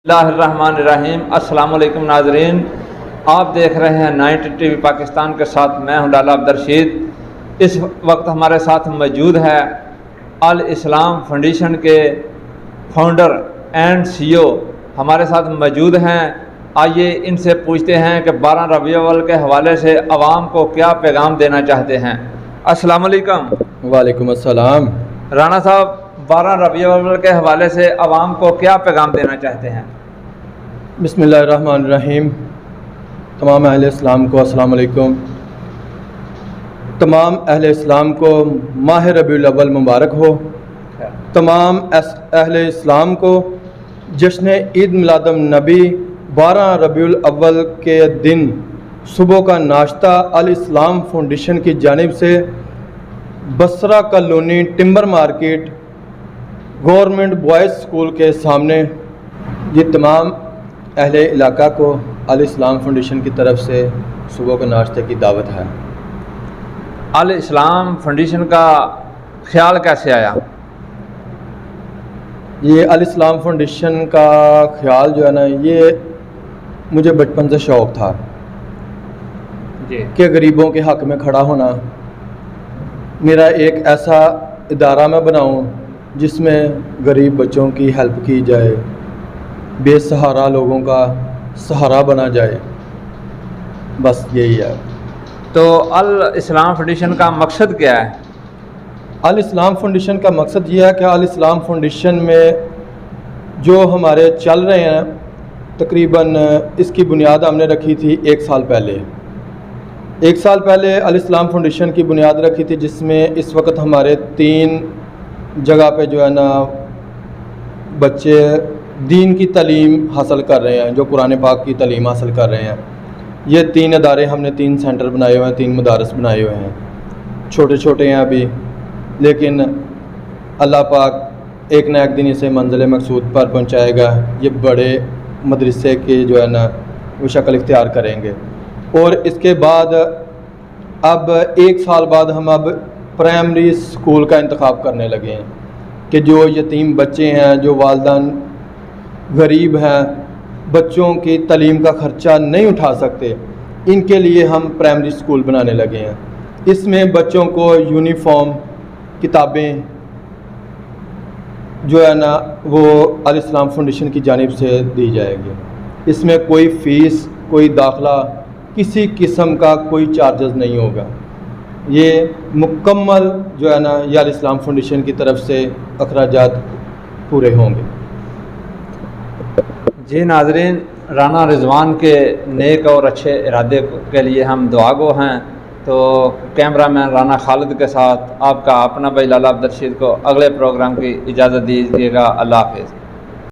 اللہ الرحمن الرحیم۔ السلام علیکم ناظرین، آپ دیکھ رہے ہیں 90 ٹی وی پاکستان کے ساتھ میں ہوں ڈالا عبدالرشید۔ اس وقت ہمارے ساتھ موجود ہے الاسلام فاؤنڈیشن کے فاؤنڈر اینڈ سی او ہمارے ساتھ موجود ہیں۔ آئیے ان سے پوچھتے ہیں کہ 12 ربیع الاول کے حوالے سے عوام کو کیا پیغام دینا چاہتے ہیں۔ السلام علیکم۔ وعلیکم السلام۔ رانا صاحب، 12 ربیع الاول کے حوالے سے عوام کو کیا پیغام دینا چاہتے ہیں؟ بسم اللہ الرحمن الرحیم۔ تمام اہل اسلام کو السلام علیکم۔ تمام اہل اسلام کو ماہ ربیع الاول مبارک ہو۔ تمام اہل اسلام کو جشن عید میلاد النبی 12 ربیع الاول کے دن صبح کا ناشتہ الاسلام فاؤنڈیشن کی جانب سے Basra colony timber market government boys school کے سامنے، یہ تمام اہل علاقہ کو الاسلام فاؤنڈیشن کی طرف سے صبح کے ناشتے کی دعوت ہے۔ الاسلام فاؤنڈیشن کا خیال کیسے آیا؟ یہ الاسلام فاؤنڈیشن کا خیال جو ہے نا، یہ مجھے بچپن سے شوق تھا جی کہ غریبوں کے حق میں کھڑا ہونا، میرا ایک ایسا ادارہ میں بناؤں جس میں غریب بچوں کی ہیلپ کی جائے، بے سہارا لوگوں کا سہارا بنا جائے، بس یہی ہے۔ تو الاسلام فاؤنڈیشن کا مقصد کیا ہے؟ الاسلام فاؤنڈیشن کا مقصد یہ ہے کہ الاسلام فاؤنڈیشن میں جو ہمارے چل رہے ہیں، تقریباً اس کی بنیاد ہم نے رکھی تھی 1 سال پہلے۔ 1 سال پہلے الاسلام فاؤنڈیشن کی بنیاد رکھی تھی، جس میں اس وقت ہمارے 3 جگہ پہ جو ہے نا بچے دین کی تعلیم حاصل کر رہے ہیں، جو قرآن پاک کی تعلیم حاصل کر رہے ہیں۔ یہ 3 ادارے ہم نے 3 سینٹر بنائے ہوئے ہیں، 3 مدارس بنائے ہوئے ہیں، چھوٹے چھوٹے ہیں ابھی، لیکن اللہ پاک ایک نہ ایک دن اسے منزل مقصود پر پہنچائے گا۔ یہ بڑے مدرسے کے جو ہے نا وہ شکل اختیار کریں گے، اور اس کے بعد اب 1 سال بعد ہم اب پرائمری اسکول کا انتخاب کرنے لگے ہیں کہ جو یتیم بچے ہیں، جو والدین غریب ہیں، بچوں کی تعلیم کا خرچہ نہیں اٹھا سکتے، ان کے لیے ہم پرائمری اسکول بنانے لگے ہیں۔ اس میں بچوں کو یونیفارم، کتابیں جو ہے نا وہ الاسلام فاؤنڈیشن کی جانب سے دی جائے گی۔ اس میں کوئی فیس، کوئی داخلہ، کسی قسم کا کوئی چارجز نہیں ہوگا۔ یہ مکمل جو ہے نا یہ الاسلام فاؤنڈیشن کی طرف سے اخراجات پورے ہوں گے۔ جی ناظرین، رانا رضوان کے نیک اور اچھے ارادے کے لیے ہم دعا گو ہیں۔ تو کیمرہ مین رانا خالد کے ساتھ آپ کا اپنا بھائی لالا عبدالرشید کو اگلے پروگرام کی اجازت دیجیے گا۔ اللہ حافظ۔